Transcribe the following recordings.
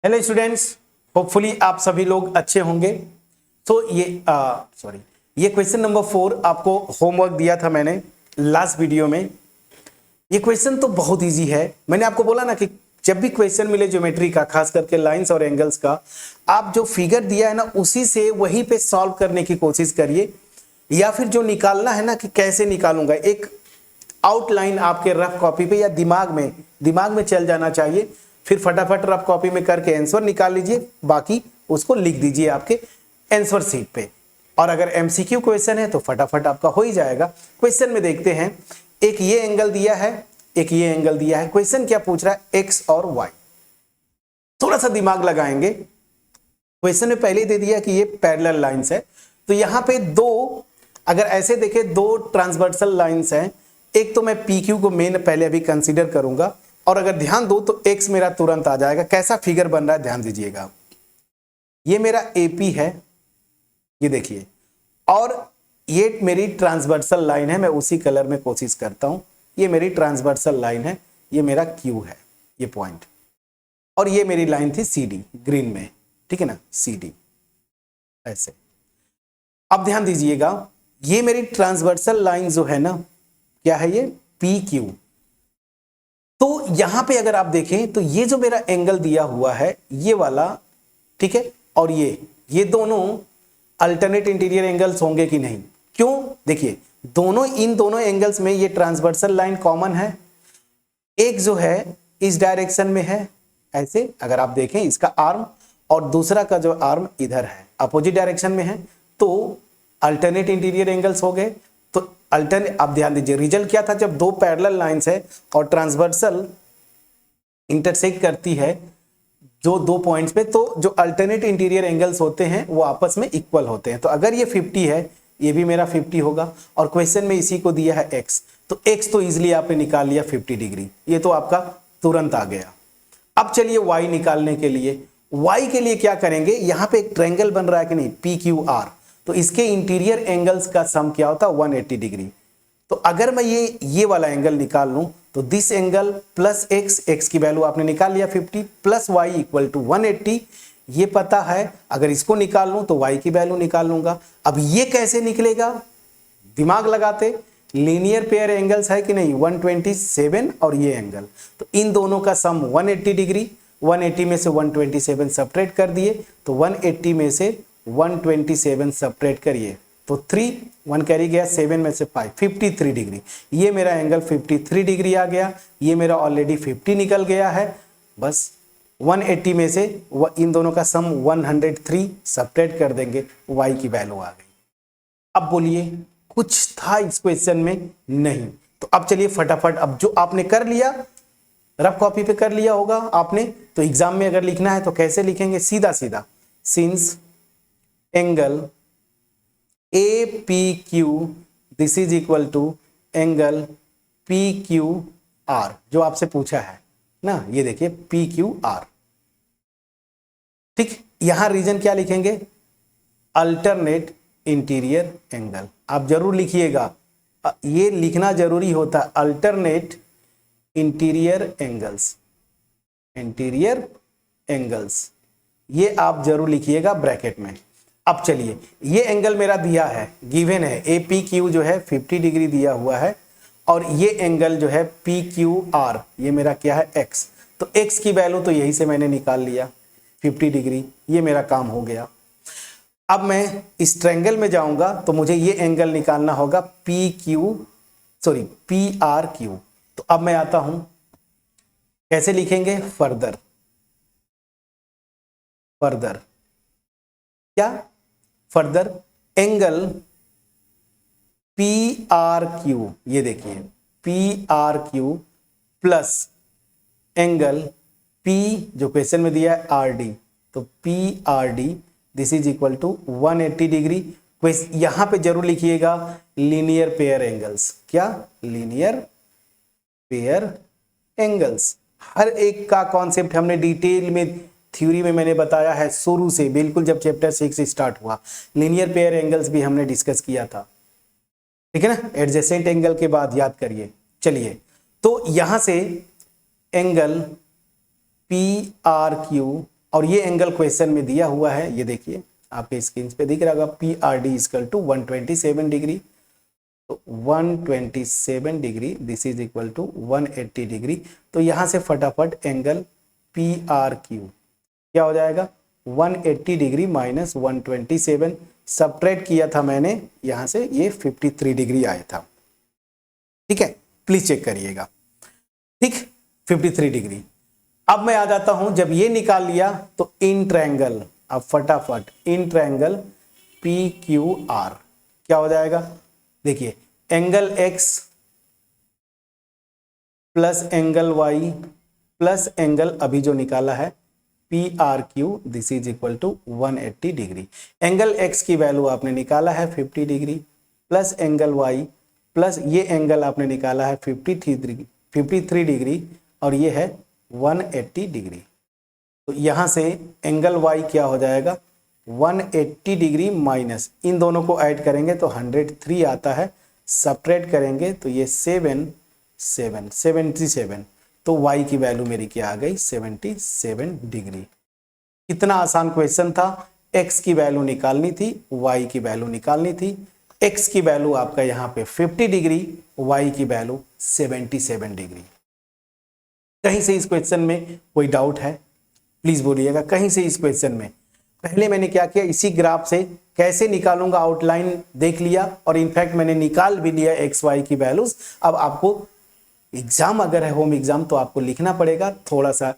Hello students, hopefully आप सभी लोग अच्छे होंगे। तो ये क्वेश्चन नंबर 4 आपको होमवर्क दिया था मैंने लास्ट वीडियो में। ये क्वेश्चन तो बहुत इजी है। मैंने आपको बोला ना कि जब भी क्वेश्चन मिले ज्योमेट्री का, खास करके लाइंस और एंगल्स का, आप जो फिगर दिया है ना उसी से वहीं पे सॉल्व करने की कोशिश करिए, या फिर जो निकालना है ना कि कैसे निकालूंगा, एक आउटलाइन आपके रफ कॉपी पे या दिमाग में चल जाना चाहिए। फिर फटाफट रफ कॉपी में करके आंसर निकाल लीजिए, बाकी उसको लिख दीजिए आपके आंसर शीट पे। और अगर एमसीक्यू क्वेश्चन है तो फटाफट आपका हो ही जाएगा। क्वेश्चन में देखते हैं, एक ये एंगल दिया है, एक ये एंगल दिया है। क्वेश्चन क्या पूछ रहा है? एक्स और वाई। थोड़ा सा दिमाग लगाएंगे। क्वेश्चन में पहले दे दिया कि ये पैरेलल लाइंस है, तो यहां पे दो, अगर ऐसे देखे, दो ट्रांसवर्सल लाइंस हैं। एक तो मैं पी क्यू को मेन पहले अभी कंसीडर करूंगा, और अगर ध्यान दो तो एक्स मेरा तुरंत आ जाएगा। कैसा फिगर बन रहा है ध्यान दीजिएगा। ये मेरा एपी है, ये देखिए, और ये मेरी ट्रांसवर्सल लाइन है। मैं उसी कलर में कोशिश करता हूं। ये मेरी ट्रांसवर्सल लाइन है, ये मेरा क्यू है, ये पॉइंट, और ये मेरी लाइन थी सी डी ग्रीन में, ठीक है ना, सी डी ऐसे। अब ध्यान दीजिएगा, ये मेरी ट्रांसवर्सल लाइन जो है ना, क्या है ये? P Q. तो यहां पे अगर आप देखें तो ये जो मेरा एंगल दिया हुआ है ये वाला, ठीक है, और ये दोनों अल्टरनेट इंटीरियर एंगल्स होंगे कि नहीं? क्यों? देखिए, इन दोनों एंगल्स में ये ट्रांसवर्सल लाइन कॉमन है। एक जो है इस डायरेक्शन में है ऐसे, अगर आप देखें इसका आर्म, और दूसरा का जो आर्म इधर है, अपोजिट डायरेक्शन में है, तो अल्टरनेट इंटीरियर एंगल्स हो गए। तो अब ध्यान दीजिए, रिजल्ट क्या था? जब दो पैरेलल लाइंस है और ट्रांसवर्सल इंटरसेक्ट करती है जो दो पॉइंट्स पे, तो जो अल्टरनेट इंटीरियर एंगल्स होते हैं वो आपस में इक्वल होते हैं। तो अगर ये 50 है, ये भी मेरा 50 होगा, और क्वेश्चन में इसी को दिया है x, तो x तो इजिली आपने निकाल लिया 50 डिग्री, ये तो आपका तुरंत आ गया। अब चलिए y निकालने के लिए, y के लिए क्या करेंगे? यहां पे एक ट्रायंगल बन रहा है कि नहीं, पी क्यू आर, तो इसके इंटीरियर एंगल्स का सम क्या होता है? 180 डिग्री। तो अगर मैं ये वाला एंगल निकाल लूं तो दिस एंगल प्लस एक्स की वैल्यू आपने निकाल लिया 50, प्लस वाई इक्वल टू 180, ये पता है। अगर इसको निकाल लूं तो y की वैल्यू निकाल लूंगा। अब ये कैसे निकलेगा? दिमाग लगाते, लीनियर पेयर एंगल्स है कि नहीं, 127 और ये एंगल, तो इन दोनों का सम 180 डिग्री। 180 में से 127 सब्ट्रैक्ट कर दिए, तो 180 में से 127 सब्ट्रैक्ट करिए तो 3, 1 कैरी गया, 7 में से 5, 53 डिग्री। ये मेरा एंगल 53 डिग्री आ गया। ये मेरा ऑलरेडी 50 निकल गया है। बस 180 में से इन दोनों का सम 103 सब्ट्रैक्ट कर देंगे, y की वैल्यू आ गई। अब बोलिए, कुछ था इस क्वेश्चन में? नहीं। तो अब चलिए फटाफट, अब जो आपने कर लिया, रफ कॉपी पे कर लिया होगा आपने, तो एग्जाम में अगर लिखना है तो कैसे लिखेंगे? सीधा सीधा, since angle A P Q this is equal to angle P Q R, जो आपसे पूछा है ना, ये देखिए पी क्यू आर, ठीक। यहां रीजन क्या लिखेंगे? Alternate interior angle. आप जरूर लिखिएगा, ये लिखना जरूरी होता है, alternate interior angles, interior angles, ये आप जरूर लिखिएगा ब्रैकेट में। अब चलिए, ये एंगल मेरा दिया है, गिवन है, ए पी क्यू जो है 50 डिग्री दिया हुआ है, और ये एंगल जो है पी क्यू आर, ये मेरा क्या है? एक्स। तो एक्स की वैल्यू तो यही से मैंने निकाल लिया 50 डिग्री, ये मेरा काम हो गया। अब मैं इस ट्रायंगल में जाऊंगा तो मुझे ये एंगल निकालना होगा पी आर क्यू। तो अब मैं आता हूं, कैसे लिखेंगे? फर्दर क्या? Further angle P R Q, ये देखिए P R Q plus angle P, जो क्वेश्चन में दिया है, आर डी, तो P R D this is equal to 180 degree. यहां पे जरूर लिखिएगा लीनियर पेयर एंगल्स। क्या? Linear pair angles. हर एक का कॉन्सेप्ट हमने डिटेल में थ्योरी में मैंने बताया है शुरू से, बिल्कुल जब चैप्टर 6 स्टार्ट हुआ। लीनियर पेयर एंगल्स भी हमने डिस्कस किया था, ठीक है ना, एडजेसेंट एंगल के बाद, याद करिए। चलिए, तो यहां से एंगल पी आर क्यू और ये एंगल क्वेश्चन में दिया हुआ है, ये देखिए आपके स्क्रीन पे दिख रहा होगा, P R D equal to 127 degree. तो 127 degree this is equal to 180 degree. तो यहां से फटाफट एंगल पी आर क्यू क्या हो जाएगा, 180 डिग्री माइनस 127, सबट्रैक्ट किया था मैंने यहां से, ये 53 डिग्री आया था। ठीक है, प्लीज चेक करिएगा। ठीक, 53 डिग्री। अब मैं आ जाता हूं, जब ये निकाल लिया तो इन ट्रायंगल, अब फटाफट in triangle P Q R क्या हो जाएगा, देखिए angle x plus angle y plus angle अभी जो निकाला है P R Q, this is equal to 180 degree. Angle x की वैल्यू आपने निकाला है 50 degree, plus angle y plus ये एंगल आपने निकाला है 53 डिग्री, और ये है 180 डिग्री। तो यहां से एंगल y क्या हो जाएगा, 180 डिग्री माइनस इन दोनों को ऐड करेंगे तो 103 आता है, सबट्रैक्ट करेंगे तो ये 77, तो y की वैल्यू मेरी क्या आ गई, 77 डिग्री। कितना आसान क्वेश्चन था, x की वैल्यू निकालनी थी, y की वैल्यू निकालनी थी। x की वैल्यू आपका यहाँ पे 50 डिग्री, y की वैल्यू 77 डिग्री। कहीं से इस क्वेश्चन में कोई डाउट है, प्लीज बोलिएगा, कहीं से इस क्वेश्चन में। पहले मैंने क्या किया, इसी ग्राफ से कैसे निकालूंगा आउटलाइन देख लिया, और इनफैक्ट मैंने निकाल भी लिया एक्स वाई की वैल्यूज। अब आपको एग्जाम अगर है होम एग्जाम तो आपको लिखना पड़ेगा थोड़ा सा,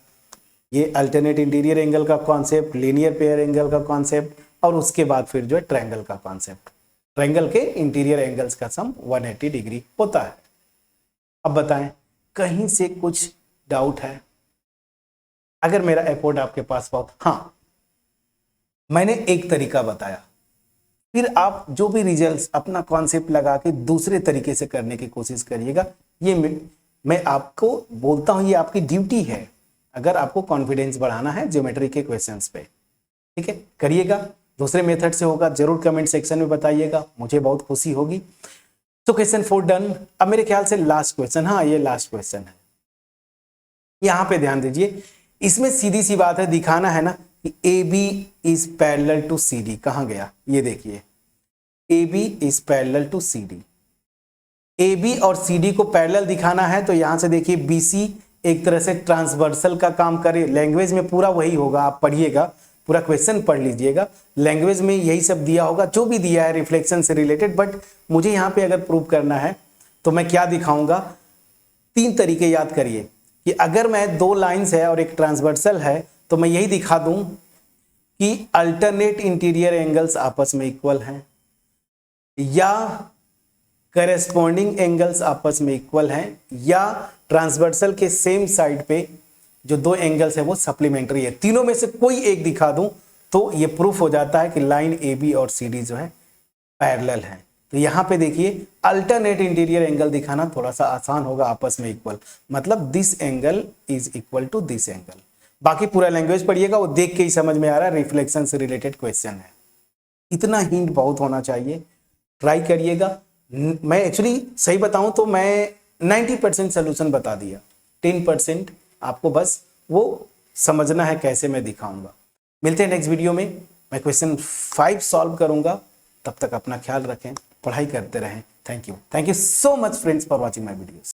ये अल्टरनेट इंटीरियर एंगल का कॉन्सेप्ट, लीनियर पेयर एंगल का कॉन्सेप्ट, और उसके बाद फिर जो है ट्रायंगल का कॉन्सेप्ट। ट्रायंगल के इंटीरियर एंगल्स का सम 180 डिग्री होता है। अब बताएं कहीं से कुछ डाउट है? अगर मेरा एफर्ट आपके पास बहुत, हाँ मैंने एक तरीका बताया, फिर आप जो भी रिजल्ट्स अपना कॉन्सेप्ट लगा के दूसरे तरीके से करने की कोशिश करिएगा। ये मैं आपको बोलता हूं, ये आपकी ड्यूटी है अगर आपको कॉन्फिडेंस बढ़ाना है ज्योमेट्री के क्वेश्चंस पे। ठीक है, करिएगा। दूसरे मेथड से होगा जरूर कमेंट सेक्शन में बताइएगा, मुझे बहुत खुशी होगी। तो क्वेश्चन 4 डन। अब मेरे ख्याल से लास्ट क्वेश्चन, हाँ ये लास्ट क्वेश्चन है, यहां पे ध्यान दीजिए। इसमें सीधी सी बात है, दिखाना है ना कि A B is parallel to C D. कहां गया, ये देखिए A B is parallel to C D. A B और सी डी को पैरेलल दिखाना है तो यहां से देखिए बी सी एक तरह से ट्रांसवर्सल का काम करे। लैंग्वेज में पूरा वही होगा, आप पढ़िएगा, पूरा क्वेश्चन पढ़ लीजिएगा, लैंग्वेज में यही सब दिया होगा जो भी दिया है रिफ्लेक्शन से रिलेटेड। बट मुझे यहां पे अगर प्रूव करना है तो मैं क्या दिखाऊंगा, 3 तरीके याद करिए कि अगर मैं 2 लाइंस है और एक ट्रांसवर्सल है तो मैं यही दिखा दूं कि अल्टरनेट इंटीरियर एंगल्स आपस में इक्वल हैं, या करेस्पॉन्डिंग एंगल्स आपस में इक्वल हैं, या ट्रांसवर्सल के सेम साइड पे जो 2 एंगल्स है वो सप्लीमेंट्री है। तीनों में से कोई एक दिखा दूं तो ये प्रूफ हो जाता है कि लाइन ए बी और सी डी जो है पैरेलल है। तो यहां पे देखिए अल्टरनेट इंटीरियर एंगल दिखाना थोड़ा सा आसान होगा, आपस में इक्वल, मतलब this angle is equal to this angle. बाकी पूरा लैंग्वेज पढ़िएगा, वो देख के ही समझ में आ रहा है रिफ्लेक्शन से रिलेटेड क्वेश्चन है। इतना हिंट बहुत होना चाहिए, ट्राई करिएगा। मैं एक्चुअली सही बताऊं तो मैं 90% सोल्यूशन बता दिया, 10% आपको बस वो समझना है कैसे मैं दिखाऊंगा। मिलते हैं नेक्स्ट वीडियो में, मैं क्वेश्चन 5 सॉल्व करूंगा। तब तक अपना ख्याल रखें, पढ़ाई करते रहें। Thank you so much friends for watching my videos.